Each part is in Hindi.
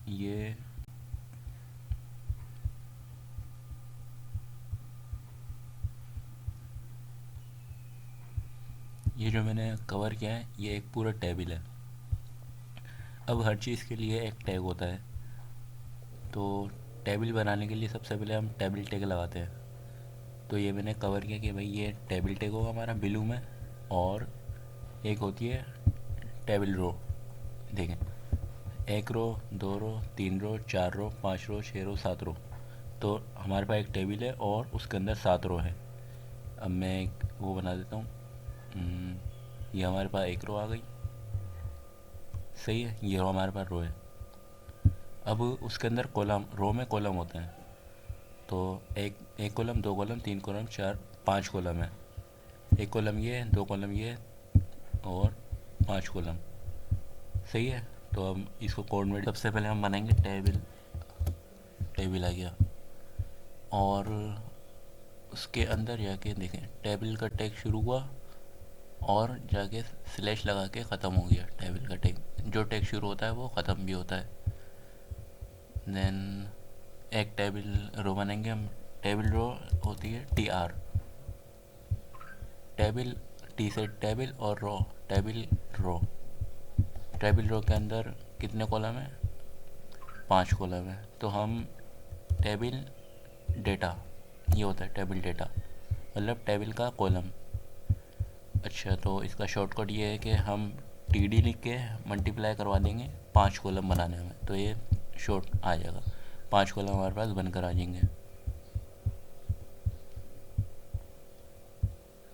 ये जो मैंने कवर किया है ये एक पूरा टेबल है। अब हर चीज़ के लिए एक टैग होता है, तो टेबल बनाने के लिए सबसे पहले हम टेबल टैग लगाते हैं। तो ये मैंने कवर किया कि भाई ये टेबल टैग होगा हमारा ब्लू में, और एक होती है टेबल रो। देखें, एक रो, दो रो, तीन रो, चार रो, पाँच रो, छः रो, सात रो। तो हमारे पास एक टेबल है और उसके अंदर सात रो है। अब मैं एक वो बना देता हूँ। ये हमारे पास एक रो आ गई, सही है। ये रो हमारे पास रो है। अब उसके अंदर कॉलम, रो में कॉलम होते हैं। तो एक एक कॉलम, दो कॉलम, तीन कॉलम, चार, पांच कॉलम है। एक कॉलम ये है, दो कॉलम ये है, और पांच कॉलम, सही है। तो हम इसको कोड में सबसे पहले हम बनाएंगे टेबल। टेबल आ गया, और उसके अंदर जाके देखें टेबल का टैग शुरू हुआ और जाके स्लैश लगा के ख़त्म हो गया टेबल का टैग। जो टैग शुरू होता है वो ख़त्म भी होता है। देन एक टेबल रो बनाएंगे हम। टेबल रो होती है टी आर। टेबल, टी से टेबल और रो, टेबल रो। टेबल रो के अंदर कितने कॉलम है? पांच कॉलम है। तो हम टेबल डेटा, ये होता है टेबल डेटा, मतलब टेबल का कॉलम। अच्छा, तो इसका शॉर्टकट ये है कि हम टी डी लिख के मल्टीप्लाई करवा देंगे पांच कॉलम बनाने में, तो ये शॉर्ट आ जाएगा। पांच कॉलम हमारे पास बनकर आ जाएंगे।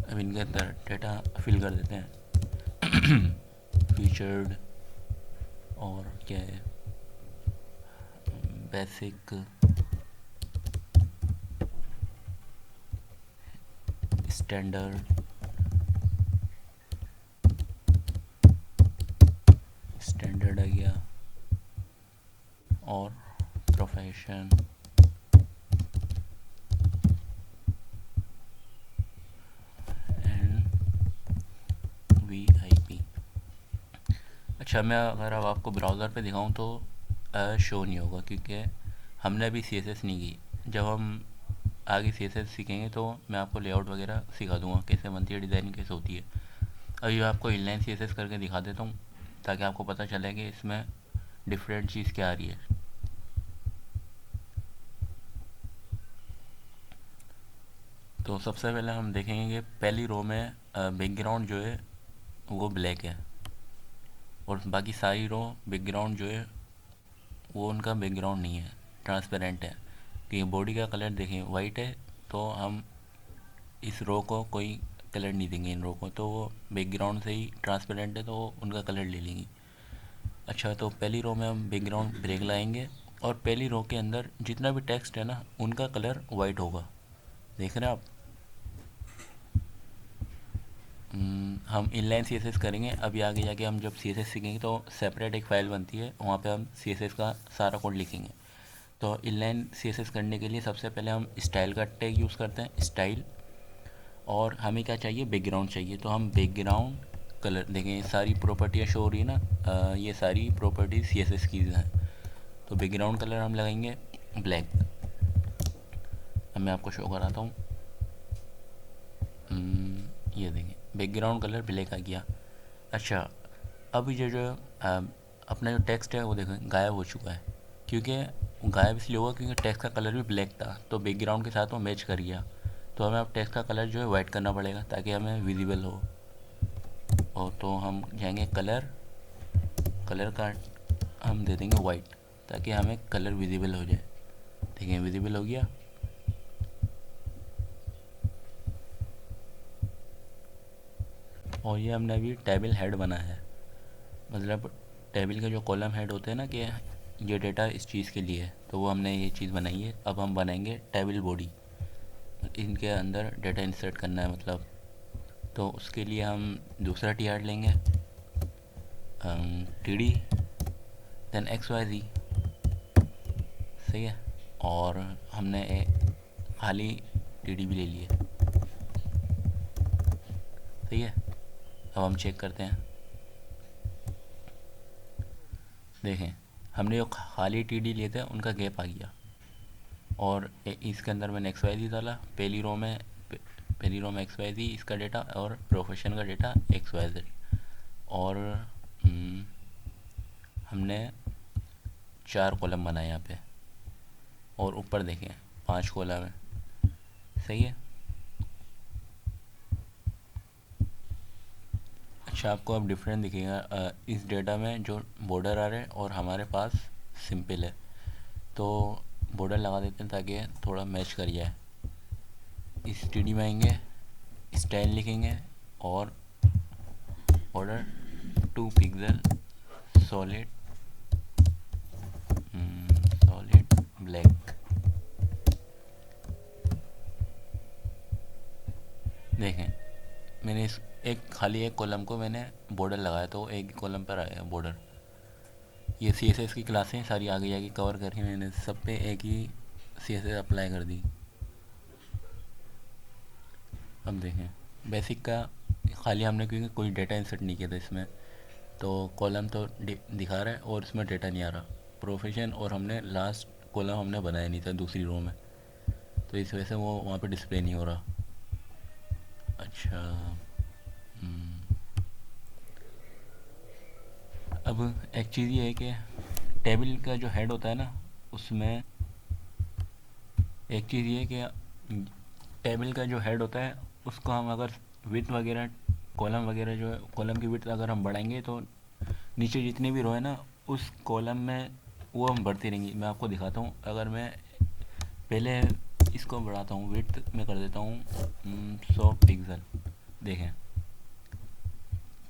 अब इनके अंदर डेटा फिल कर देते हैं। फीचर्ड, और क्या है, बेसिक, स्टैंडर्ड, स्टैंडर्ड आ गया, और प्रोफेशन, एंड वीआईपी। अच्छा, मैं अगर अब आपको ब्राउज़र पे दिखाऊं तो शो नहीं होगा, क्योंकि हमने अभी सीएसएस नहीं की। जब हम आगे सीएसएस सीखेंगे तो मैं आपको लेआउट वगैरह सिखा दूंगा, कैसे बनती है, डिज़ाइनिंग कैसे होती है। अभी मैं आपको इनलाइन सीएसएस करके दिखा देता हूँ, ताकि आपको पता चले कि इसमें डिफरेंट चीज़ क्या आ रही है। तो सबसे पहले हम देखेंगे कि पहली रो में बैकग्राउंड जो है वो ब्लैक है, और बाकी सारी रो बैकग्राउंड जो है वो उनका बैकग्राउंड नहीं है, ट्रांसपेरेंट है। कि बॉडी का कलर देखें वाइट है, तो हम इस रो को कोई कलर नहीं देंगे। इन रो को तो वो बैकग्राउंड से ही ट्रांसपेरेंट है, तो वो उनका कलर ले लेंगे। अच्छा, तो पहली रो में हम बैकग्राउंड ब्लैक लाएंगे, और पहली रो के अंदर जितना भी टेक्स्ट है ना उनका कलर वाइट होगा। देख रहे हैं आप? हम इनलाइन सीएसएस करेंगे अभी आगे जाके। हम जब सीएसएस सीखेंगे तो सेपरेट एक फ़ाइल बनती है, वहाँ पे हम सीएसएस का सारा कोड लिखेंगे। तो इनलाइन सीएसएस करने के लिए सबसे पहले हम स्टाइल का टैग यूज़ करते हैं, स्टाइल। और हमें क्या चाहिए? बैकग्राउंड चाहिए। तो हम बैकग्राउंड कलर देखें, सारी प्रॉपर्टियाँ शो हो रही है ना, ये सारी प्रॉपर्टी सीएसएस की हैं। तो बैकग्राउंड कलर हम लगाएंगे ब्लैक। अब मैं आपको शो कराता हूँ। ये देखें बैकग्राउंड कलर ब्लैक आ गया। अच्छा, अब ये जो अपना जो टेक्स्ट है वो देखें गायब हो चुका है। क्योंकि गायब इसलिए हुआ क्योंकि टेक्स्ट का कलर भी ब्लैक था, तो बैकग्राउंड के साथ वो मैच कर गया। तो हमें अब टेक्स्ट का कलर जो है वाइट करना पड़ेगा ताकि हमें विजिबल हो। और तो हम जाएंगे कलर, कलर का हम दे देंगे वाइट, ताकि हमें कलर विजिबल हो जाए। देखिए विजिबल हो गया। और ये हमने अभी टेबल हेड बना है, मतलब टेबल के जो कॉलम हेड होते हैं ना, कि ये डेटा इस चीज़ के लिए है, तो वो हमने ये चीज़ बनाई है। अब हम बनाएंगे टेबल बॉडी, इनके अंदर डेटा इंसर्ट करना है मतलब। तो उसके लिए हम दूसरा टी आर लेंगे, T D, then X Y Z, सही है। और हमने एक खाली टी डी भी ले लिया, सही है। अब हम चेक करते हैं। देखें हमने जो खाली टीडी लिए थे उनका गैप आ गया, और इसके अंदर मैंने एक्स वाई जी डाला। पहली रो में एक्स वाई जी इसका डेटा, और प्रोफेशन का डेटा एक्स वाई जेड। और हम्म, हमने 4 कॉलम बनाए यहाँ पे, और ऊपर देखें 5 कॉलम है। सही है। अच्छा, आपको अब डिफरेंस दिखेगा इस डेटा में जो बॉर्डर आ रहे हैं और हमारे पास सिंपल है। तो बॉर्डर लगा देते हैं ताकि थोड़ा मैच कर जाए। इस टी में आएंगे, स्टाइल लिखेंगे, और border 2 pixel solid solid black. देखें, मैंने इस एक कॉलम को मैंने बॉर्डर लगाया तो एक कॉलम पर आया बॉर्डर। ये सी एस एस की क्लासें सारी आगे जाके कवर करके मैंने सब पे एक ही सी एस एस अप्लाई कर दी। अब देखें, बेसिक का खाली हमने क्योंकि कोई डेटा इंसर्ट नहीं किया था इसमें, तो कॉलम तो दिखा रहा है और इसमें डेटा नहीं आ रहा। प्रोफेशन और हमने लास्ट कॉलम हमने बनाया नहीं था दूसरी रो में, तो इस वजह से वो वहाँ पे डिस्प्ले नहीं हो रहा। अच्छा, अब एक चीज़ ये है कि टेबल का जो हेड होता है ना, उसमें एक चीज़ ये है कि टेबल का जो हेड होता है उसको हम अगर विड्थ वगैरह, कॉलम वगैरह जो है, कॉलम की विड्थ अगर हम बढ़ाएंगे तो नीचे जितनी भी रो है ना उस कॉलम में वो हम बढ़ती रहेंगी। मैं आपको दिखाता हूँ। अगर मैं पहले इसको बढ़ाता हूँ, विड्थ में कर देता हूँ 100 पिक्सल। देखें,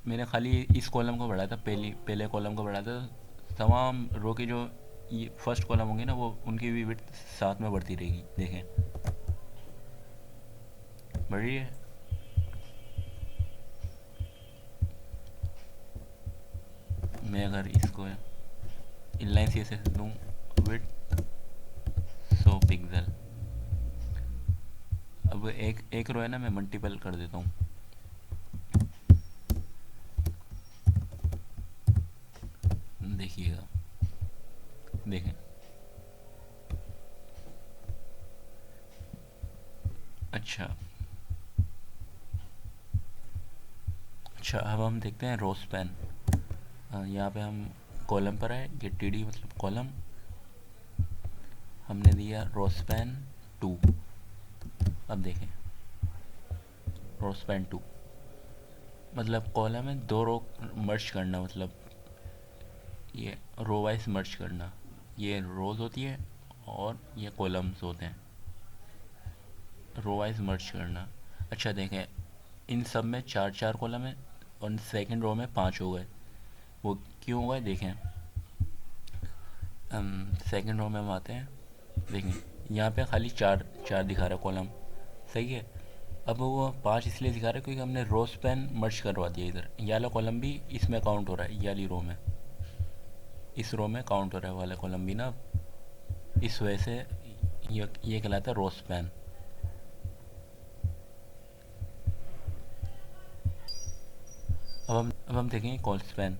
मैंने खाली इस कॉलम को बढ़ाया था, पहले कॉलम को बढ़ाया था। तमाम रो के जो ये फर्स्ट कॉलम होंगे ना, वो उनकी भी विड्थ साथ में बढ़ती रहेगी। देखें, बढ़ रही है। मैं अगर इसको इनलाइन सी एस एस दूँ, विड्थ 100 पिक्सल। अब एक रो है ना, मैं मल्टीपल कर देता हूँ। देखिएगा, देखें, अच्छा अच्छा। अब हम देखते हैं रो स्पैन। यहाँ पे हम कॉलम पर है, ये टी डी मतलब कॉलम, हमने दिया रो स्पैन 2। अब देखें, रो स्पैन 2 मतलब कॉलम में 2 रो मर्ज करना, मतलब ये रो वाइज मर्ज करना। ये रोज़ होती है और ये कॉलम्स होते हैं, रो वाइज मर्ज करना। अच्छा देखें, इन सब में 4 कॉलम है और सेकंड रो में 5 हो गए। वो क्यों हुआ है देखें। सेकंड रो में हम आते हैं, देखें यहाँ पे खाली 4 दिखा रहा है कॉलम। सही है। अब वो 5 इसलिए दिखा रहा है क्योंकि हमने रो स्पैन मर्ज करवा दिया। इधर ये वाला कॉलम भी इसमें काउंट हो रहा है, ये वाली रो में, इस रो में काउंट हो रहा है वाला कॉलम भी ना। इस वजह से ये कहलाता है रो स्पैन। अब हम देखेंगे कॉल स्पैन।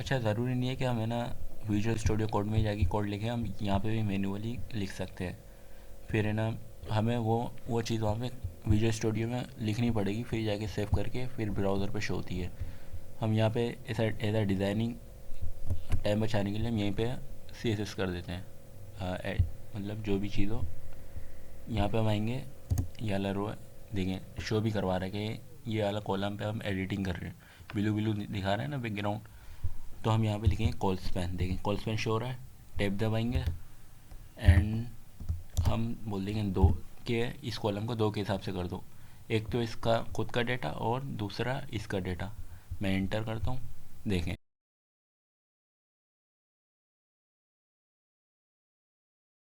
अच्छा, ज़रूरी नहीं है कि हमें ना विजुअल स्टूडियो कोड में जाके कोड लिखें, हम यहाँ पे भी मैन्युअली लिख सकते हैं। फिर है ना, हमें वो चीज़ वहाँ पे विजुअल स्टूडियो में लिखनी पड़ेगी, फिर जाके सेव करके फिर ब्राउज़र पे शो होती है। हम यहाँ पे ऐसा डिज़ाइनिंग टाइम बचाने के लिए हम यहीं पे सी एस एस कर देते हैं। मतलब जो भी चीज़ हो, यहाँ पे हम आएंगे, ये वाला रो देखें शो भी करवा रहा है कि ये वाला कॉलम पे हम एडिटिंग कर रहे हैं, ब्लू ब्लू दिखा रहा है ना बैकग्राउंड। तो हम यहाँ पे लिखेंगे कॉल स्पैन। देखें कॉल स्पैन शो हो रहा है, टैब दबाएंगे एंड हम बोल देंगे 2 के, इस कॉलम को 2 के हिसाब से कर दो। एक तो इसका खुद का डेटा और दूसरा इसका डेटा। मैं एंटर करता हूँ, देखें